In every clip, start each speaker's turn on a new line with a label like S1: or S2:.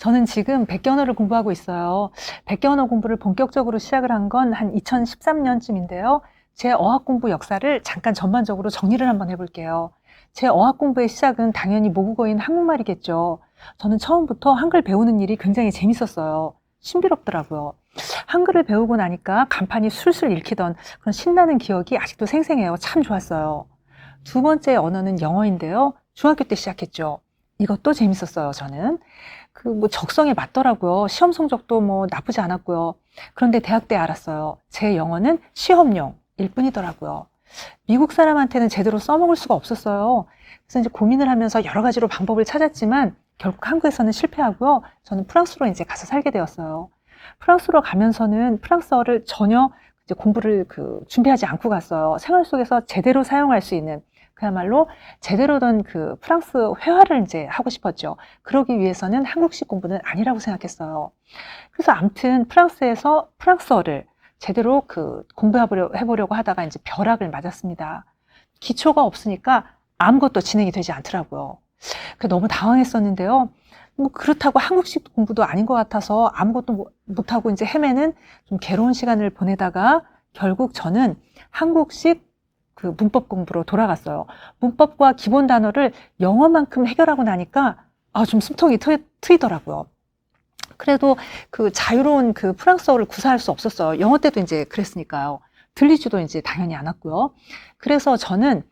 S1: 저는 지금 100개 언어를 공부하고 있어요. 100개 언어 공부를 본격적으로 시작을 한 건 한 2013년쯤인데요. 제 어학 공부 역사를 잠깐 전반적으로 정리를 한번 해볼게요. 제 어학 공부의 시작은 당연히 모국어인 한국말이겠죠. 저는 처음부터 한글 배우는 일이 굉장히 재밌었어요. 신비롭더라고요. 한글을 배우고 나니까 간판이 술술 읽히던 그런 신나는 기억이 아직도 생생해요. 참 좋았어요. 두 번째 언어는 영어인데요. 중학교 때 시작했죠. 이것도 재밌었어요, 저는. 적성에 맞더라고요. 시험 성적도 나쁘지 않았고요. 그런데 대학 때 알았어요. 제 영어는 시험용일 뿐이더라고요. 미국 사람한테는 제대로 써먹을 수가 없었어요. 그래서 이제 고민을 하면서 여러 가지로 방법을 찾았지만 결국 한국에서는 실패하고요. 저는 프랑스로 이제 가서 살게 되었어요. 프랑스로 가면서는 프랑스어를 전혀 이제 공부를 준비하지 않고 갔어요. 생활 속에서 제대로 사용할 수 있는 그야말로 제대로 된 프랑스 회화를 이제 하고 싶었죠. 그러기 위해서는 한국식 공부는 아니라고 생각했어요. 그래서 아무튼 프랑스에서 프랑스어를 제대로 공부해보려고 하다가 이제 벼락을 맞았습니다. 기초가 없으니까 아무것도 진행이 되지 않더라고요. 너무 당황했었는데요. 그렇다고 한국식 공부도 아닌 것 같아서 아무것도 못하고 이제 헤매는 좀 괴로운 시간을 보내다가 결국 저는 한국식 문법 공부로 돌아갔어요. 문법과 기본 단어를 영어만큼 해결하고 나니까 좀 숨통이 트이더라고요. 그래도 자유로운 프랑스어를 구사할 수 없었어요. 영어 때도 이제 그랬으니까요. 들리지도 이제 당연히 않았고요. 그래서 저는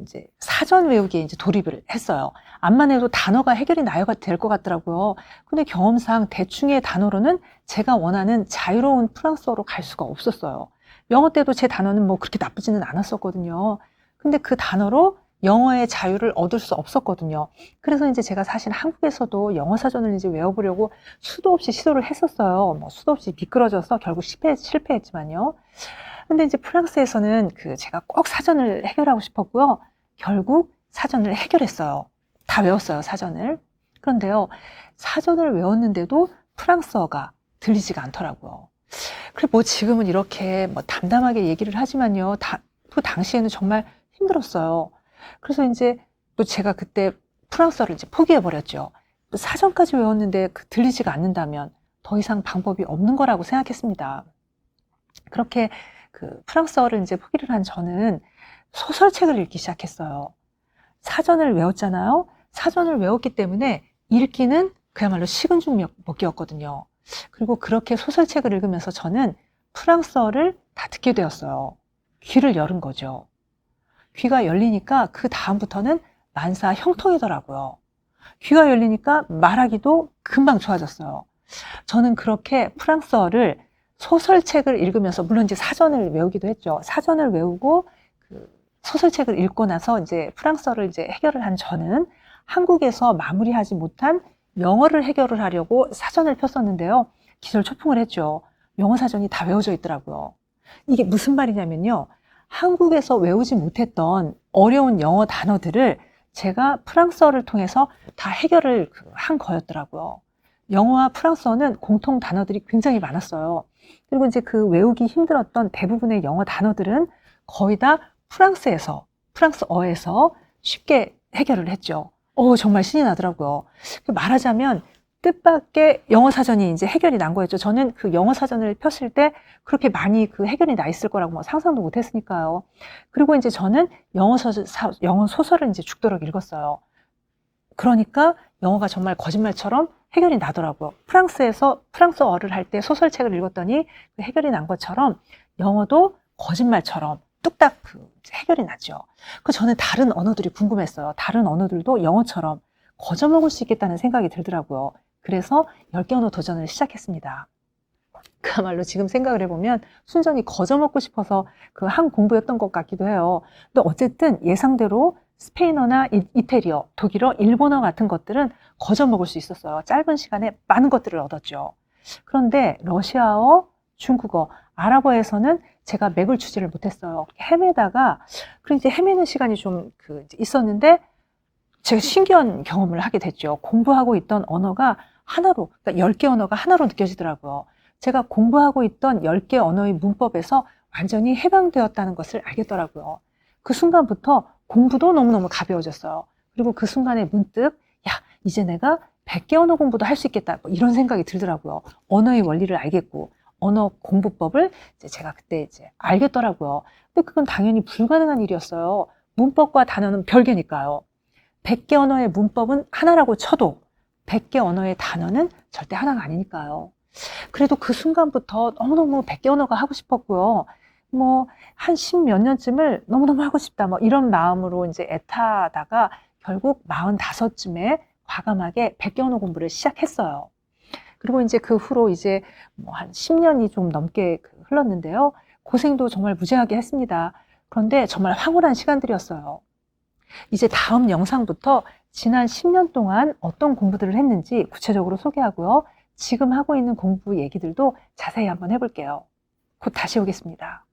S1: 이제 사전 외우기에 이제 돌입을 했어요. 암만 해도 단어가 해결이 나야 될 것 같더라고요. 근데 경험상 대충의 단어로는 제가 원하는 자유로운 프랑스어로 갈 수가 없었어요. 영어 때도 제 단어는 그렇게 나쁘지는 않았었거든요. 근데 그 단어로 영어의 자유를 얻을 수 없었거든요. 그래서 이제 제가 사실 한국에서도 영어 사전을 이제 외워보려고 수도 없이 시도를 했었어요. 수도 없이 미끄러져서 결국 실패했지만요. 근데 이제 프랑스에서는 제가 꼭 사전을 해결하고 싶었고요. 결국 사전을 해결했어요. 다 외웠어요, 사전을. 그런데요, 사전을 외웠는데도 프랑스어가 들리지가 않더라고요. 그래, 지금은 이렇게 담담하게 얘기를 하지만요, 그 당시에는 정말 힘들었어요. 그래서 이제 또 제가 그때 프랑스어를 이제 포기해버렸죠. 사전까지 외웠는데 들리지가 않는다면 더 이상 방법이 없는 거라고 생각했습니다. 그렇게 프랑스어를 이제 포기를 한 저는 소설책을 읽기 시작했어요. 사전을 외웠잖아요. 사전을 외웠기 때문에 읽기는 그야말로 식은 죽 먹기였거든요. 그리고 그렇게 소설책을 읽으면서 저는 프랑스어를 다 듣게 되었어요. 귀를 열은 거죠. 귀가 열리니까 그 다음부터는 만사 형통이더라고요. 귀가 열리니까 말하기도 금방 좋아졌어요. 저는 그렇게 프랑스어를 소설책을 읽으면서, 물론 이제 사전을 외우기도 했죠. 사전을 외우고 소설책을 읽고 나서 이제 프랑스어를 이제 해결을 한 저는 한국에서 마무리하지 못한 영어를 해결을 하려고 사전을 폈었는데요. 기절초풍을 했죠. 영어 사전이 다 외워져 있더라고요. 이게 무슨 말이냐면요. 한국에서 외우지 못했던 어려운 영어 단어들을 제가 프랑스어를 통해서 다 해결을 한 거였더라고요. 영어와 프랑스어는 공통 단어들이 굉장히 많았어요. 그리고 이제 외우기 힘들었던 대부분의 영어 단어들은 거의 다 프랑스어에서 쉽게 해결을 했죠. 정말 신이 나더라고요. 말하자면 뜻밖의 영어 사전이 이제 해결이 난 거였죠. 저는 영어 사전을 폈을 때 그렇게 많이 해결이 나 있을 거라고 상상도 못 했으니까요. 그리고 이제 저는 영어 소설을 이제 죽도록 읽었어요. 그러니까 영어가 정말 거짓말처럼 해결이 나더라고요. 프랑스에서 프랑스어를 할 때 소설책을 읽었더니 해결이 난 것처럼 영어도 거짓말처럼 뚝딱 해결이 났죠. 저는 다른 언어들이 궁금했어요. 다른 언어들도 영어처럼 거저먹을 수 있겠다는 생각이 들더라고요. 그래서 10개 언어 도전을 시작했습니다. 그야말로 지금 생각을 해보면 순전히 거저먹고 싶어서 한 공부였던 것 같기도 해요. 근데 어쨌든 예상대로 스페인어나 이태리어, 독일어, 일본어 같은 것들은 거저먹을 수 있었어요. 짧은 시간에 많은 것들을 얻었죠. 그런데 러시아어, 중국어, 아랍어에서는 제가 맥을 추지를 못했어요. 헤매다가, 그리고 이제 헤매는 시간이 좀 있었는데 제가 신기한 경험을 하게 됐죠. 공부하고 있던 언어가 하나로, 그러니까 10개 언어가 하나로 느껴지더라고요. 제가 공부하고 있던 10개 언어의 문법에서 완전히 해방되었다는 것을 알겠더라고요. 그 순간부터 공부도 너무너무 가벼워졌어요. 그리고 그 순간에 문득, 야, 이제 내가 100개 언어 공부도 할 수 있겠다. 뭐 이런 생각이 들더라고요. 언어의 원리를 알겠고, 언어 공부법을 이제 제가 그때 이제 알겠더라고요. 근데 그건 당연히 불가능한 일이었어요. 문법과 단어는 별개니까요. 100개 언어의 문법은 하나라고 쳐도 100개 언어의 단어는 절대 하나가 아니니까요. 그래도 그 순간부터 너무너무 100개 언어가 하고 싶었고요. 뭐, 한 10몇 년쯤을 너무너무 하고 싶다. 뭐, 이런 마음으로 이제 애타다가 결국 45쯤에 과감하게 100개 언어 공부를 시작했어요. 그리고 이제 그 후로 이제 뭐 한 10년이 좀 넘게 흘렀는데요. 고생도 정말 무지하게 했습니다. 그런데 정말 황홀한 시간들이었어요. 이제 다음 영상부터 지난 10년 동안 어떤 공부들을 했는지 구체적으로 소개하고요. 지금 하고 있는 공부 얘기들도 자세히 한번 해볼게요. 곧 다시 오겠습니다.